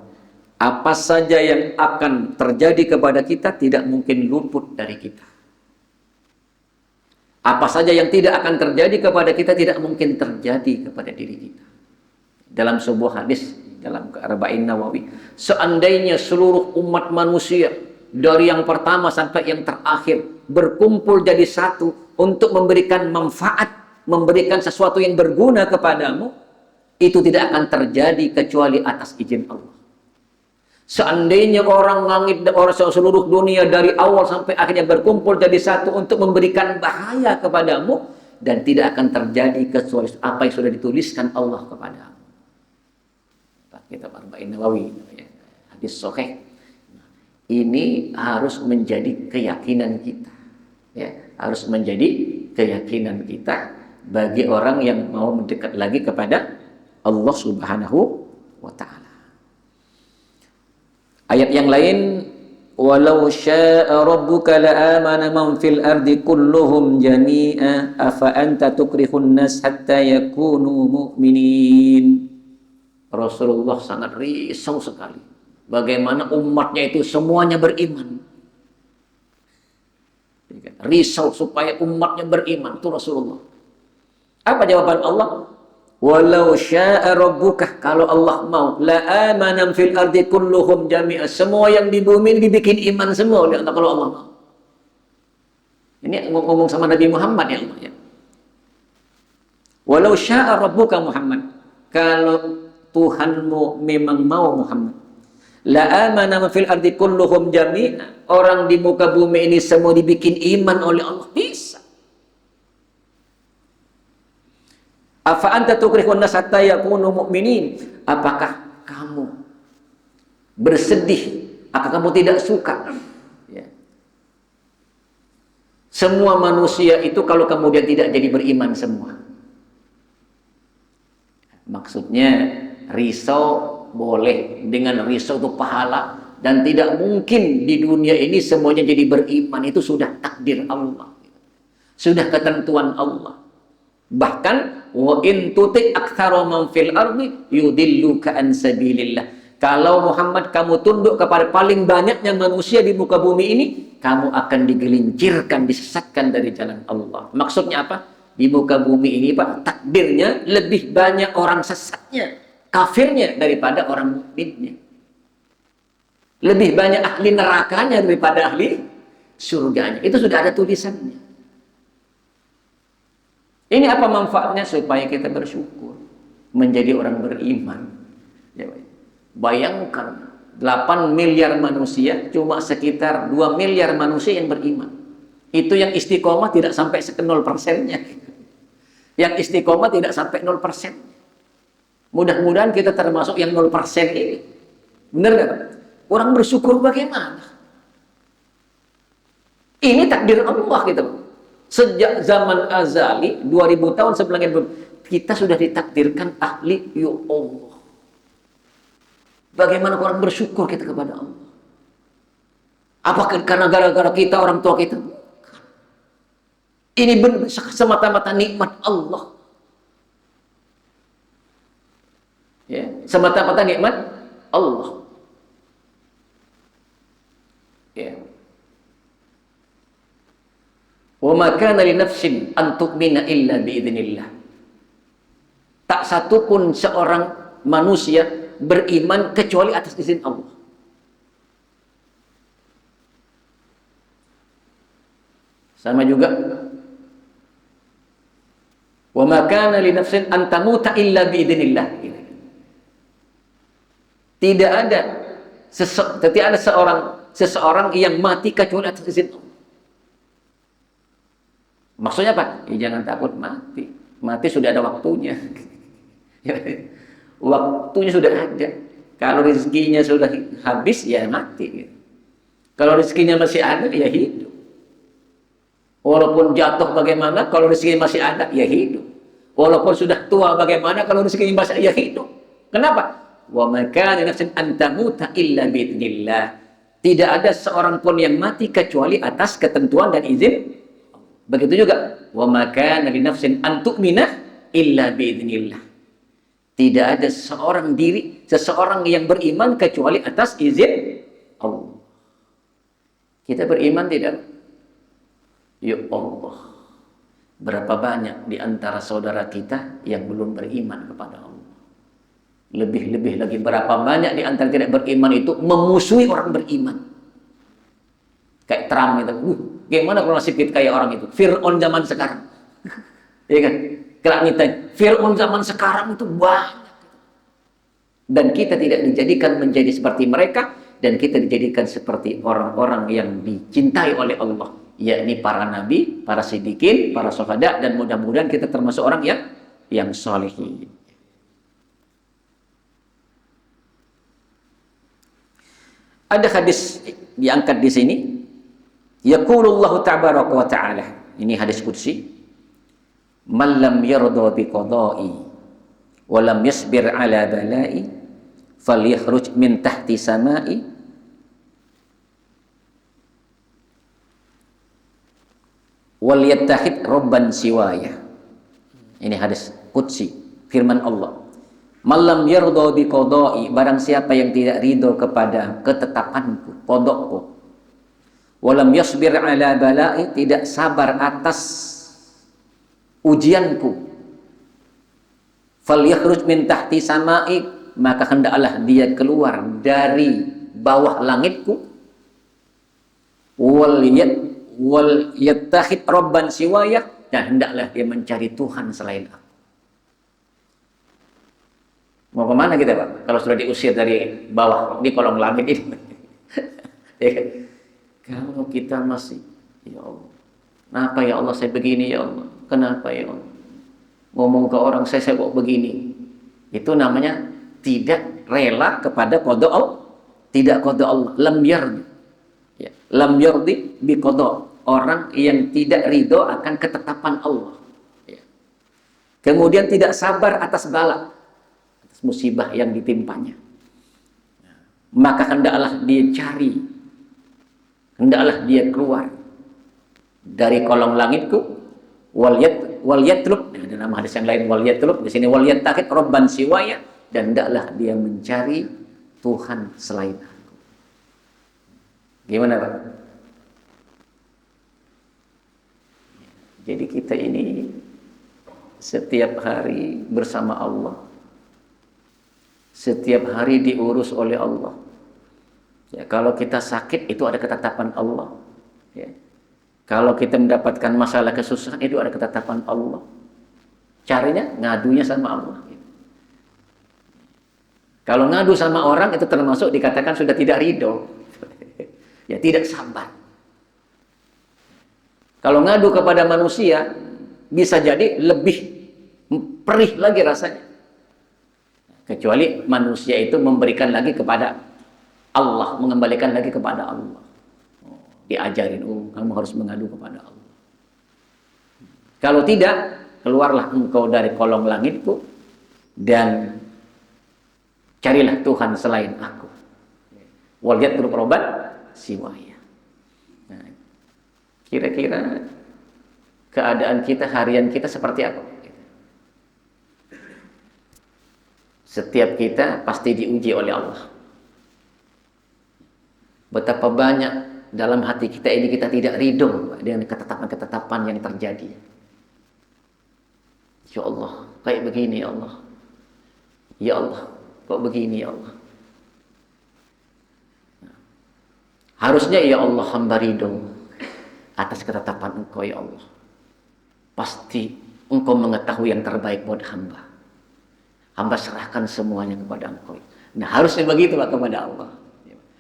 apa saja yang akan terjadi kepada kita tidak mungkin luput dari kita. Apa saja yang tidak akan terjadi kepada kita tidak mungkin terjadi kepada diri kita. Dalam sebuah hadis dalam Arba'in Nawawi, seandainya seluruh umat manusia dari yang pertama sampai yang terakhir berkumpul jadi satu untuk memberikan manfaat, memberikan sesuatu yang berguna kepadamu, itu tidak akan terjadi kecuali atas izin Allah. Seandainya orang langit, orang seluruh dunia dari awal sampai akhirnya berkumpul jadi satu untuk memberikan bahaya kepadamu, dan tidak akan terjadi kecuali apa yang sudah dituliskan Allah kepadamu. Kitab Arba'in Nawawi, hadis sahih. Ini harus menjadi keyakinan kita, ya, harus menjadi keyakinan kita bagi orang yang mau mendekat lagi kepada Allah Subhanahu wa Ta'ala. Ayat yang lain, walau syaa rabbuka la'amana man fil ardi kulluhum jami'a afa anta tukrihun nas hatta yakunu mu'minin. Rasulullah sangat risau sekali bagaimana umatnya itu semuanya beriman. Risau supaya umatnya beriman, itu Rasulullah. Apa jawaban Allah? Walau syaa rabbuka, kalau Allah mau, la amana fil ardi kulluhum jami'a, semua yang di bumi dibikin iman semua oleh Allah kalau Allah mau. Ini ngomong sama Nabi Muhammad ya Allah ya. Walau syaa rabbuka Muhammad, kalau Tuhanmu memang mau Muhammad, la amana fil ardi kulluhum jami'a, orang di muka bumi ini semua dibikin iman oleh Allah, bisa. Afa anta tukrihun nas hatta yakunu mu'minin, apakah kamu bersedih, apakah kamu tidak suka ya, semua manusia itu kalau kemudian tidak jadi beriman semua? Maksudnya risau boleh, dengan risau itu pahala, dan tidak mungkin di dunia ini semuanya jadi beriman, itu sudah takdir Allah, sudah ketentuan Allah. Bahkan wa in tuti aktsara man fil ardi yudilluka an sabilillah, kalau Muhammad kamu tunduk kepada paling banyaknya manusia di muka bumi ini, kamu akan digelincirkan, disesatkan dari jalan Allah. Maksudnya apa? Di muka bumi ini Pak, takdirnya lebih banyak orang sesatnya, kafirnya daripada orang mukminnya. Lebih banyak ahli nerakanya daripada ahli surganya. Itu sudah ada tulisannya. Ini apa manfaatnya? Supaya kita bersyukur, menjadi orang beriman. Ya, bayangkan 8 miliar manusia, cuma sekitar 2 miliar manusia yang beriman. Itu yang istiqomah tidak sampai 0%-nya. Yang istiqomah tidak sampai 0%. Mudah-mudahan kita termasuk yang 0% ini. Benar nggak? Orang bersyukur bagaimana? Ini takdir Allah gitu. Sejak zaman azali 2000 tahun sebelum kita sudah ditakdirkan ahli ya Allah. Bagaimana orang bersyukur kita kepada Allah? Apakah karena gara-gara kita, orang tua kita? Ini benar semata-mata nikmat Allah. Ya, semata-mata nikmat Allah. Ya. Wa ma kana li nafsin an tu'mina illa biidznillah. Tak satu pun seorang manusia beriman kecuali atas izin Allah. Sama juga wa ma kana li nafsin an tamuta illa biidznillah. Tidak ada seseorang yang mati kecuali atas izin Allah. Maksudnya apa? Ya, jangan takut mati. Mati sudah ada waktunya. Waktunya sudah ada. Kalau rezekinya sudah habis, ya mati. Kalau rezekinya masih ada, ya hidup. Walaupun jatuh bagaimana, kalau rezekinya masih ada, ya hidup. Walaupun sudah tua bagaimana, kalau rezekinya masih ada, ya hidup. Kenapa? Wa ma kana nafsin an tamuta illa biidznillah. Tidak ada seorang pun yang mati kecuali atas ketentuan dan izin. Begitu juga wa ma kana li nafsin an tu'mina illa biidznillah. Tidak ada seseorang yang beriman kecuali atas izin Allah. Kita beriman tidak? Ya Allah. Berapa banyak di antara saudara kita yang belum beriman kepada Allah? Lebih-lebih lagi berapa banyak di antara tidak beriman itu memusuhi orang beriman. Kayak Trump itu. Gimana kalau nasib kita kayak orang itu? Fir'aun zaman sekarang. Iya kan? Kelangitan. Fir'aun zaman sekarang itu banyak. Dan kita tidak dijadikan menjadi seperti mereka. Dan kita dijadikan seperti orang-orang yang dicintai oleh Allah. Yakni para nabi, para siddiqin, para syuhada. Dan mudah-mudahan kita termasuk orang yang sholihin. Ada hadis diangkat di sini. Yaqulullahu tabaraka wa ta'ala. Ini hadis qudsi. Man lam yarda bi qada'i wa lam yasbir ala bala'i falyakhruj min tahti sama'i wal yattahid rabban siwaya. Ini hadis qudsi, firman Allah. Man lam yarda bi qada'i, barang siapa yang tidak ridho kepada ketetapanku, qada'ku, walam yasbir ala bala'i, tidak sabar atas ujianku, falyakhruj min tahti sama'i, maka hendaklah dia keluar dari bawah langitku, wal yattahid rabban siwaya, dan hendaklah dia mencari Tuhan selain aku. Mau kemana kita, Pak? Kalau sudah diusir dari bawah di kolong langit ini? Ya kan? Kalau kita masih, ya Allah, kenapa ya Allah saya begini ya Allah? Kenapa ya Allah? Ngomong ke orang saya kok begini? Itu namanya tidak rela kepada qada Allah. Tidak qada Allah. Lam yardi. Ya. Lam yardi bi qada. Orang yang tidak ridho akan ketetapan Allah. Ya. Kemudian tidak sabar atas bala, atas musibah yang ditimpanya. Maka hendaklah dia cari, hendaklah dia keluar dari kolong langitku, wal yatlub, ada nama hadis yang lain wal yatlub, di sini wal yattaqid rabban siwaya, dan hendaklah dia mencari Tuhan selain aku. Gimana, Pak? Jadi kita ini setiap hari bersama Allah, setiap hari diurus oleh Allah. Ya, kalau kita sakit itu ada ketetapan Allah. Ya. Kalau kita mendapatkan masalah kesusahan itu ada ketetapan Allah. Caranya ngadunya sama Allah. Ya. Kalau ngadu sama orang itu termasuk dikatakan sudah tidak ridho. Ya, tidak sabar. Kalau ngadu kepada manusia, bisa jadi lebih perih lagi rasanya. Kecuali manusia itu memberikan lagi kepada Allah, mengembalikan lagi kepada Allah. Diajarin, kamu harus mengadu kepada Allah. Kalau tidak, keluarlah engkau dari kolong langitku dan carilah Tuhan selain aku. Wal yatruk robat siwaya. Nah, kira-kira keadaan kita, harian kita seperti apa? Setiap kita pasti diuji oleh Allah. Betapa banyak dalam hati kita ini kita tidak ridho dengan ketetapan-ketetapan yang terjadi. Ya Allah, kayak begini ya Allah. Ya Allah, kok begini ya Allah. Harusnya ya Allah hamba ridho atas ketetapan Engkau ya Allah. Pasti Engkau mengetahui yang terbaik buat hamba. Hamba serahkan semuanya kepada Engkau. Nah harusnya begitulah kepada Allah.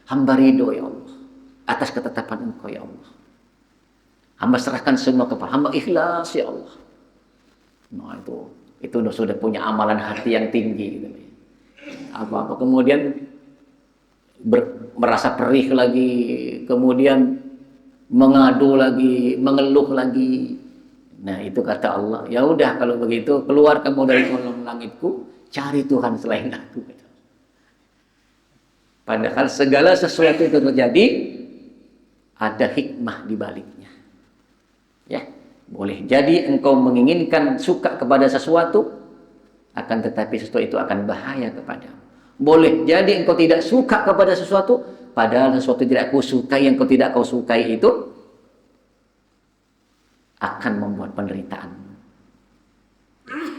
Hamba ridho ya Allah atas ketetapan Engkau ya Allah. Hamba serahkan semua kepada hamba, ikhlas ya Allah. Nah itu sudah punya amalan hati yang tinggi gitu. Apa-apa kemudian merasa perih lagi, kemudian mengadu lagi, mengeluh lagi. Nah itu kata Allah, ya udah kalau begitu keluar kamu dari kolong langitku, cari Tuhan selain aku. Padahal segala sesuatu itu terjadi ada hikmah di baliknya. Ya, boleh jadi engkau menginginkan suka kepada sesuatu, akan tetapi sesuatu itu akan bahaya kepadamu. Boleh jadi engkau tidak suka kepada sesuatu, padahal sesuatu tidak kau sukai, yang kau tidak kau sukai itu akan membuat penderitaan.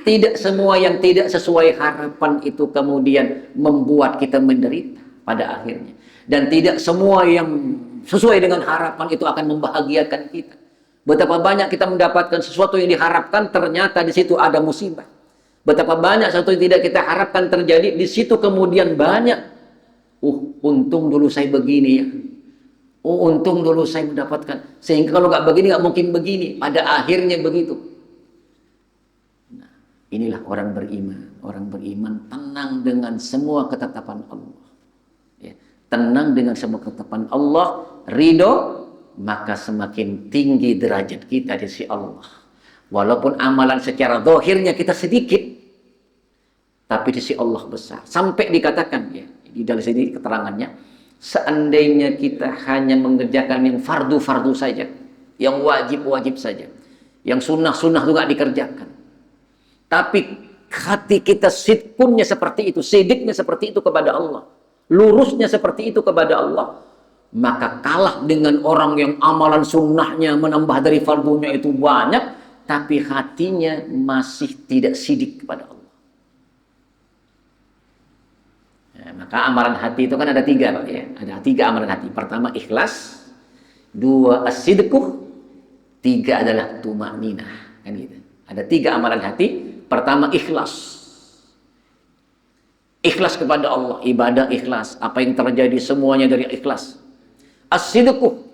Tidak semua yang tidak sesuai harapan itu kemudian membuat kita menderita pada akhirnya. Dan tidak semua yang sesuai dengan harapan itu akan membahagiakan kita. Betapa banyak kita mendapatkan sesuatu yang diharapkan, ternyata di situ ada musibah. Betapa banyak sesuatu yang tidak kita harapkan terjadi, di situ kemudian banyak. Untung dulu saya begini ya. Untung dulu saya mendapatkan. Sehingga kalau nggak begini, nggak mungkin begini. Pada akhirnya begitu. Nah, inilah orang beriman. Orang beriman tenang dengan semua ketetapan Allah. Ya, tenang dengan semua ketetapan Allah. Ridho, maka semakin tinggi derajat kita di sisi Allah. Walaupun amalan secara zahirnya kita sedikit, tapi di sisi Allah besar. Sampai dikatakan ya, di dalam sini keterangannya, seandainya kita hanya mengerjakan yang fardu-fardu saja, yang wajib-wajib saja, yang sunnah-sunnah juga dikerjakan, tapi hati kita sidkunnya seperti itu, sidiknya seperti itu kepada Allah, lurusnya seperti itu kepada Allah, maka kalah dengan orang yang amalan sunnahnya menambah dari fardunya itu banyak, tapi hatinya masih tidak sidik kepada Allah. Ya, maka amalan hati itu kan ada tiga, Pak, ya. Ada tiga amalan hati. Pertama ikhlas, dua as-sidquh, tiga adalah tumakninah, kan gitu. Ada tiga amalan hati. Pertama ikhlas. Ikhlas kepada Allah, ibadah ikhlas, apa yang terjadi semuanya dari ikhlas. As-sidquh.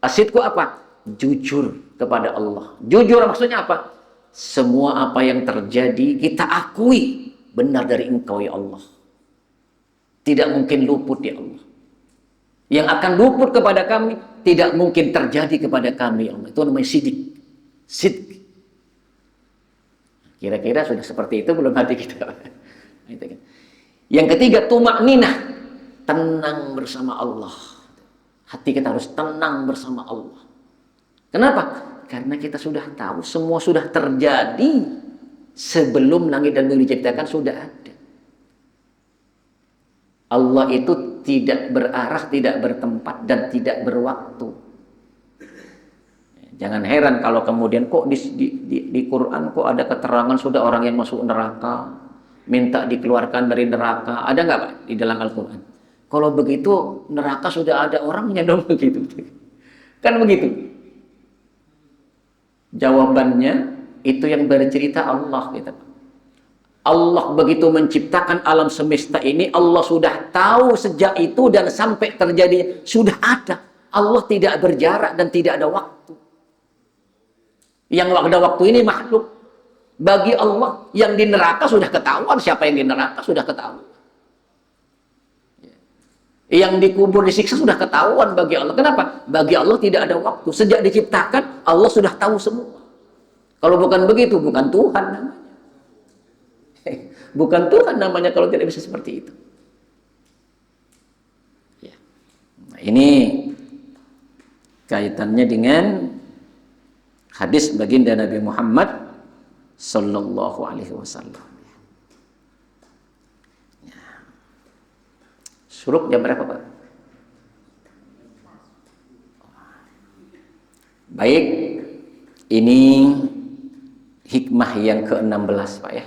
As-sidquh apa? Jujur kepada Allah. Jujur maksudnya apa? Semua apa yang terjadi kita akui benar dari Engkau ya Allah. Tidak mungkin luput ya Allah. Yang akan luput kepada kami tidak mungkin terjadi kepada kami ya Allah. Itu namanya sidik. Sidq. Kira-kira sudah seperti itu belum hati kita? Yang ketiga tumakninah, tenang bersama Allah. Hati kita harus tenang bersama Allah. Kenapa? Karena kita sudah tahu semua sudah terjadi sebelum langit dan bumi diciptakan, sudah ada. Allah itu tidak berarah, tidak bertempat, dan tidak berwaktu. Jangan heran kalau kemudian kok di Quran kok ada keterangan sudah orang yang masuk neraka, minta dikeluarkan dari neraka. Ada nggak Pak di dalam Al-Quran? Kalau begitu neraka sudah ada orangnya dong begitu. Kan begitu. Jawabannya itu yang bercerita Allah gitu. Allah begitu menciptakan alam semesta ini, Allah sudah tahu sejak itu dan sampai terjadi sudah ada. Allah tidak berjarak dan tidak ada waktu.
Yang pada waktu ini makhluk. Bagi Allah yang di neraka sudah ketahuan, siapa yang di neraka sudah ketahuan. Yang dikubur disiksa sudah ketahuan bagi Allah. Kenapa? Bagi Allah tidak ada waktu. Sejak diciptakan Allah sudah tahu semua. Kalau bukan begitu, bukan Tuhan namanya. Bukan Tuhan namanya kalau tidak bisa seperti itu. Ya. Nah, ini kaitannya dengan hadis baginda Nabi Muhammad sallallahu alaihi wasallam. Ya. Suruk jam berapa, Pak? Baik, ini hikmah yang ke-16, Pak ya.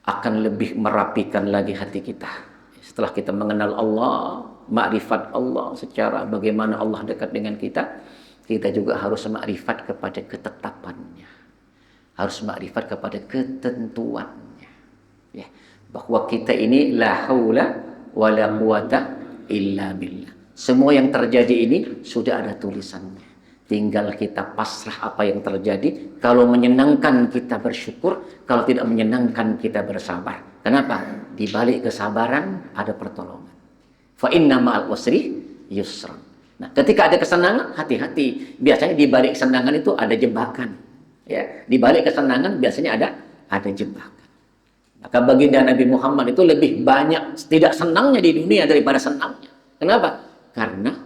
Akan lebih merapikan lagi hati kita. Setelah kita mengenal Allah, makrifat Allah secara bagaimana Allah dekat dengan kita, kita juga harus makrifat kepada ketetapannya. Harus makrifat kepada ketentuannya. Ya, bahwa kita ini la haula wala quwata illa billah. Semua yang terjadi ini sudah ada tulisannya. Tinggal kita pasrah apa yang terjadi. Kalau menyenangkan kita bersyukur, kalau tidak menyenangkan kita bersabar. Kenapa? Di balik kesabaran ada pertolongan. Fa inna ma'al usri yusran. Nah, ketika ada kesenangan, hati-hati. Biasanya di balik kesenangan itu ada jebakan. Ya, di balik kesenangan biasanya ada jebakan. Maka baginda Nabi Muhammad itu lebih banyak tidak senangnya di dunia daripada senangnya. Kenapa? Karena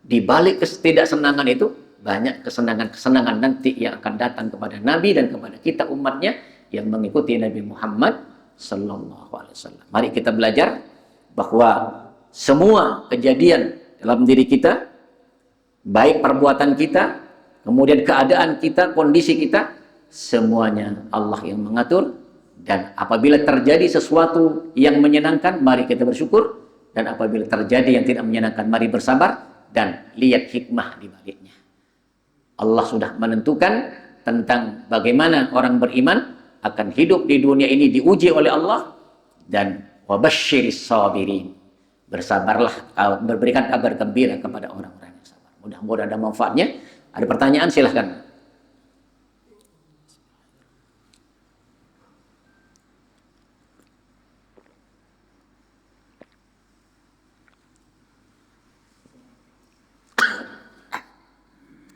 di balik ketidaksenangan itu banyak kesenangan-kesenangan nanti yang akan datang kepada Nabi dan kepada kita umatnya yang mengikuti Nabi Muhammad sallallahu alaihi wasallam. Mari kita belajar bahwa semua kejadian dalam diri kita, baik perbuatan kita, kemudian keadaan kita, kondisi kita, semuanya Allah yang mengatur. Dan apabila terjadi sesuatu yang menyenangkan, mari kita bersyukur. Dan apabila terjadi yang tidak menyenangkan, mari bersabar dan lihat hikmah di baliknya. Allah sudah menentukan tentang bagaimana orang beriman akan hidup di dunia ini diuji oleh Allah. Dan wabasyiris sabirin, bersabarlah, berikan kabar gembira kepada orang-orang yang sabar. Mudah-mudahan ada manfaatnya. Ada pertanyaan, silahkan.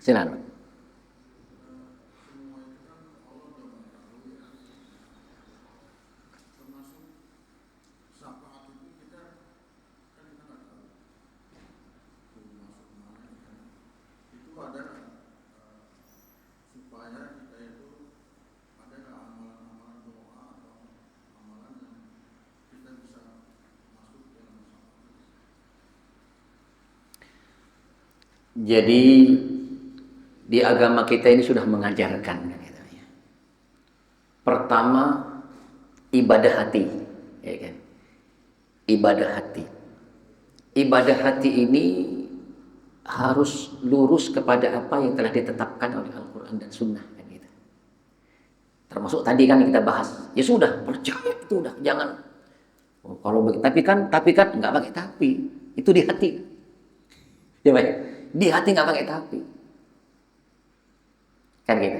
Silahkan. Jadi di agama kita ini sudah mengajarkan. Pertama, ibadah hati, ya kan? Ibadah hati. Ibadah hati ini harus lurus kepada apa yang telah ditetapkan oleh Al-Quran dan Sunnah, kan gitu. Termasuk tadi kan kita bahas, ya sudah percaya itu udah, jangan. Oh, kalau tapi kan nggak pakai tapi, itu di hati. Ya baik, di hati nggak pakai tapi. Kan gitu.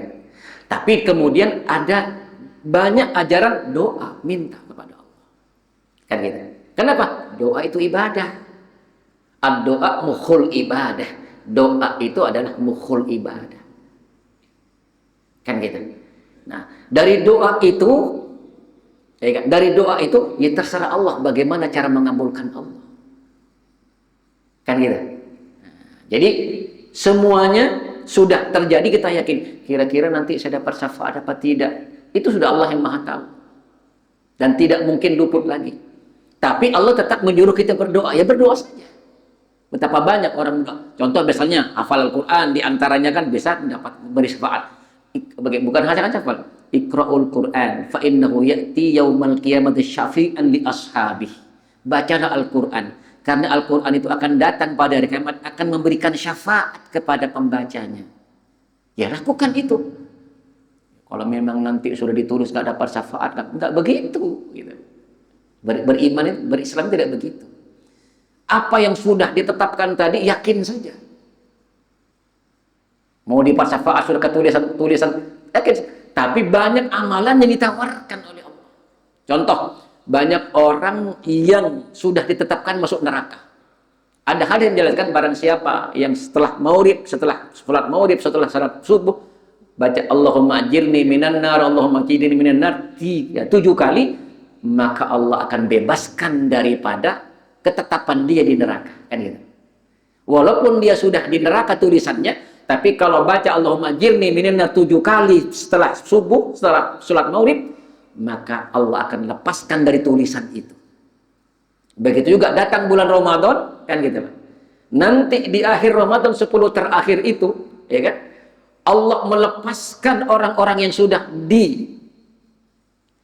Tapi kemudian ada banyak ajaran doa, minta kepada Allah. Kan gitu. Kenapa? Doa itu ibadah. Ad-doa mukhul ibadah. Doa itu adalah mukhul ibadah. Kan gitu. Nah, dari doa itu ya terserah Allah bagaimana cara mengabulkan Allah. Kan gitu. Nah, jadi semuanya sudah terjadi, kita yakin kira-kira nanti saya dapat syafaat apa tidak, itu sudah Allah yang Maha tahu dan tidak mungkin luput lagi. Tapi Allah tetap menyuruh kita berdoa, ya berdoa saja. Betapa banyak orang, contoh misalnya hafal Al-Quran, diantaranya kan bisa dapat beri syafaat. Bukan hanya hafal, Iqra'ul Quran fa innahu ya'ti yaumal qiyamati syafi'an li ashabih. Bacalah Al-Quran, karena Al-Quran itu akan datang pada hari kiamat, akan memberikan syafaat kepada pembacanya. Ya lakukan itu. Kalau memang nanti sudah ditulis nggak dapat syafaat, nggak begitu. Gitu. Beriman, berislam tidak begitu. Apa yang sudah ditetapkan tadi, yakin saja. Mau dibaca syafaat sudah tulisan yakin. Tapi banyak amalan yang ditawarkan oleh Allah. Contoh, banyak orang yang sudah ditetapkan masuk neraka. Ada hal yang dijelaskan barang siapa yang setelah maurib, setelah sholat maurib, setelah salat subuh, baca Allahumma ajirni minan nar, Allahumma ajirni minan nar 7 kali, maka Allah akan bebaskan daripada ketetapan dia di neraka. Kan gitu. Walaupun dia sudah di neraka tulisannya, tapi kalau baca Allahumma ajirni minan nar 7 kali setelah subuh, setelah sholat maurib, maka Allah akan lepaskan dari tulisan itu. Begitu juga datang bulan Ramadan, kan gitu. Nanti di akhir Ramadan 10 terakhir itu, ya kan? Allah melepaskan orang-orang yang sudah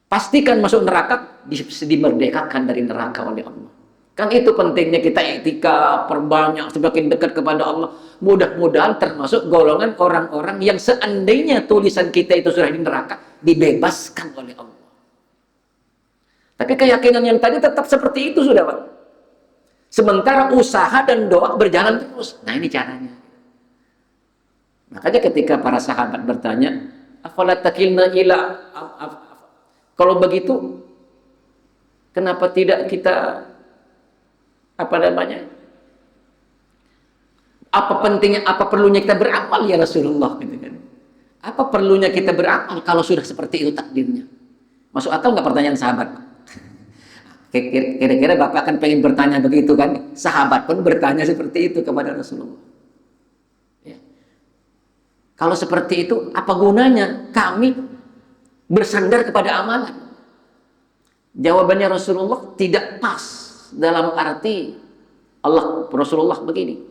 dipastikan masuk neraka, dimerdekakan dari neraka oleh Allah. Kan itu pentingnya kita iktikaf, perbanyak, semakin dekat kepada Allah. Mudah-mudahan termasuk golongan orang-orang yang seandainya tulisan kita itu sudah di neraka, dibebaskan oleh Allah. Tapi keyakinan yang tadi tetap seperti itu sudah, Pak. Sementara usaha dan doa berjalan terus. Nah, ini caranya. Makanya ketika para sahabat bertanya, afala takilna ila, kalau begitu kenapa tidak kita apa pentingnya, apa perlunya kita beramal ya Rasulullah gitu kan. Apa perlunya kita beramal kalau sudah seperti itu takdirnya? Masuk akal nggak pertanyaan sahabat? Kira-kira Bapak akan pengen bertanya begitu kan? Sahabat pun bertanya seperti itu kepada Rasulullah. Ya. Kalau seperti itu, apa gunanya kami bersandar kepada amalan? Jawabannya Rasulullah tidak pas dalam arti Rasulullah begini.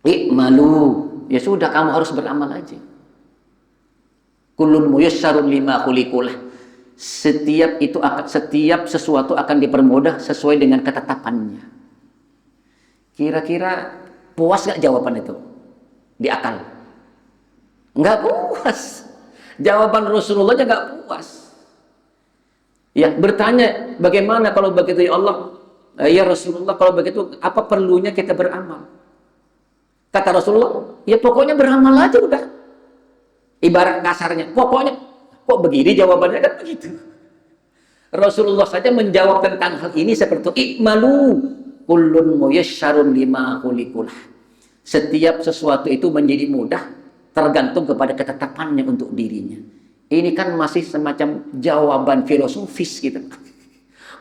I'malu, ya sudah kamu harus beramal aja. Kullun muyassarun lima khuliqulah. Setiap sesuatu akan dipermudah sesuai dengan ketetapannya. Kira-kira puas gak jawaban itu? Di akal? Nggak puas. Jawaban Rasulullah aja nggak puas. Ya, bertanya, bagaimana kalau begitu ya Allah? Ya Rasulullah, kalau begitu apa perlunya kita beramal? Kata Rasulullah, ya pokoknya beramal aja udah. Ibarat kasarnya, pokoknya. Kok begini jawabannya kan begitu. Rasulullah saja menjawab tentang hal ini seperti i'malu kullun muyassarun lima khuliqulah. Setiap sesuatu itu menjadi mudah tergantung kepada ketetapannya untuk dirinya. Ini kan masih semacam jawaban filosofis gitu.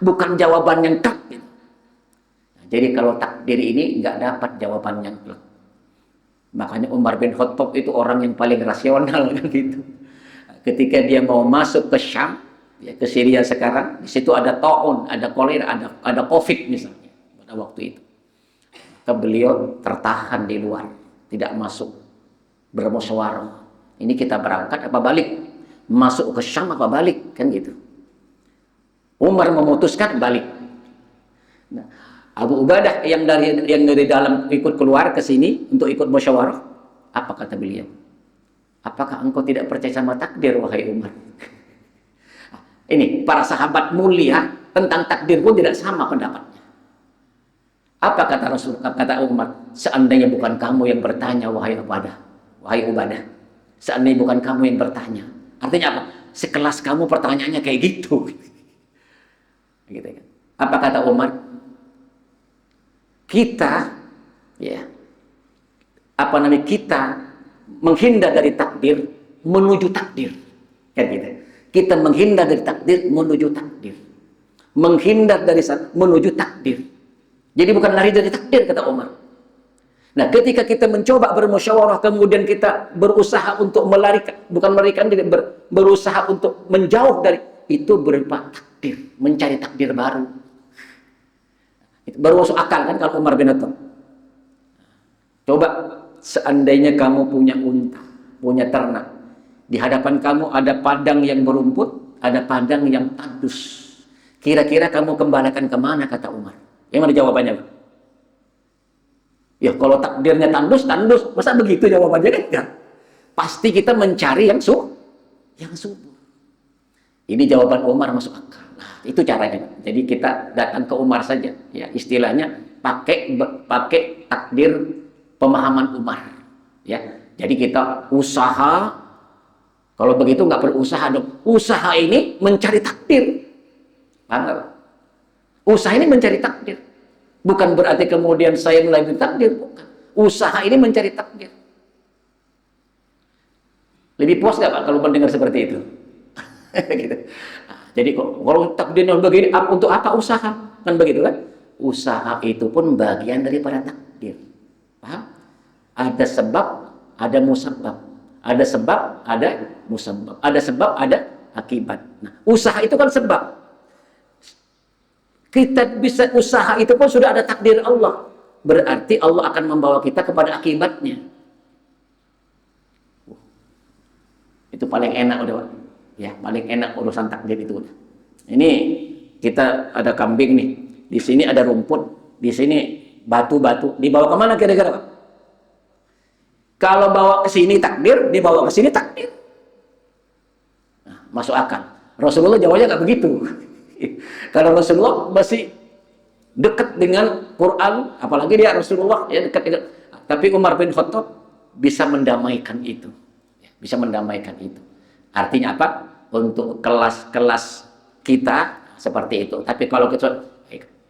Bukan jawaban yang tak gitu. Nah, jadi kalau takdir ini nggak dapat jawaban yang plek. Makanya Umar bin Khattab itu orang yang paling rasional kan gitu. Ketika dia mau masuk ke Syam, ya, ke Syria sekarang, di situ ada taun, ada kolera, ada COVID misalnya pada waktu itu. Maka beliau tertahan di luar, tidak masuk, bermusyawarah. Ini kita berangkat apa balik? Masuk ke Syam apa balik? Kan gitu. Umar memutuskan balik. Nah, Abu Ubadah yang dari dalam ikut keluar ke sini untuk ikut musyawarah, apa kata beliau? Apakah engkau tidak percaya sama takdir, wahai Umar? Ini para sahabat mulia tentang takdir pun tidak sama pendapatnya. Apa kata Rasul? Kata Umar, seandainya bukan kamu yang bertanya, wahai Ubadah, seandainya bukan kamu yang bertanya. Artinya apa? Sekelas kamu pertanyaannya kayak gitu. Gitu kan? Apa kata Umar? Kita, ya, kita menghindar dari takdir menuju takdir, kan gitu. Kita menghindar dari takdir menuju takdir, menghindar dari sana menuju takdir. Jadi bukan lari dari takdir, kata Umar. Nah, ketika kita mencoba bermusyawarah kemudian kita berusaha untuk berusaha untuk menjauh dari itu berupa takdir, mencari takdir baru. Itu baru masuk akal kan kalau Umar bin Khattab. Coba seandainya kamu punya unta, punya ternak, di hadapan kamu ada padang yang berumput, ada padang yang tandus. Kira-kira kamu kembalikan kemana, kata Umar? Yang mana jawabannya, Pak? Ya kalau takdirnya tandus, masa begitu jawabannya kan? Enggak. Pasti kita mencari yang subur. Ini jawaban Umar masuk akal. Nah, itu caranya. Jadi kita datang ke Umar saja, ya istilahnya pakai takdir pemahaman Umar. Ya, jadi kita usaha. Kalau begitu nggak berusaha dong. Usaha ini mencari takdir. Paham nggak, Pak? Usaha ini mencari takdir. Bukan berarti kemudian saya melalui takdir. Bukan. Usaha ini mencari takdir. Lebih puas nggak Pak kalau mendengar seperti itu? Gitu. Jadi kalau takdirnya begini, untuk apa usaha? Kan begitu kan? Usaha itu pun bagian daripada takdir. Paham? Ada sebab, ada musabab. Ada sebab, ada musabab. Ada sebab, ada akibat. Nah, usaha itu kan sebab. Kita bisa usaha itu pun sudah ada takdir Allah. Berarti Allah akan membawa kita kepada akibatnya. Itu paling enak udah, Pak. Ya, paling enak urusan takdir itu udah. Ini kita ada kambing nih. Di sini ada rumput, di sini batu-batu. Dibawa kemana kira-kira, Pak? Kalau bawa ke sini takdir, dibawa ke sini takdir. Nah, masuk akal. Rasulullah jawabnya nggak begitu. Karena Rasulullah masih dekat dengan Quran, apalagi dia Rasulullah ya dekat dengan. Tapi Umar bin Khattab bisa mendamaikan itu. Bisa mendamaikan itu. Artinya apa? Untuk kelas-kelas kita seperti itu. Tapi kalau kita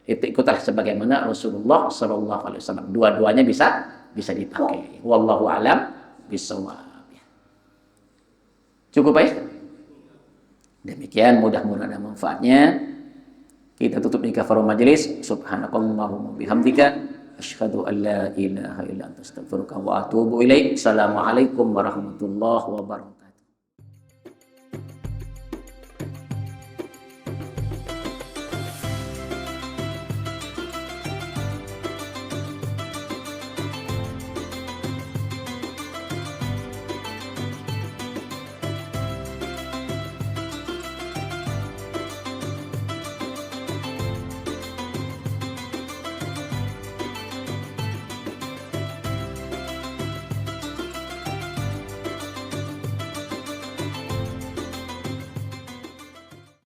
itu ikutlah sebagaimana Rasulullah SAW. Dua-duanya bisa dipakai. Wallahu alam bisawab. Cukup ya? Demikian, mudah-mudahan ada manfaatnya. Kita tutup di kafarul majelis. Subhanakallahumma bihamdika asyhadu an la ilaha illa anta astaghfiruka wa atubu ilaik. Assalamualaikum warahmatullahi wabarakatuh.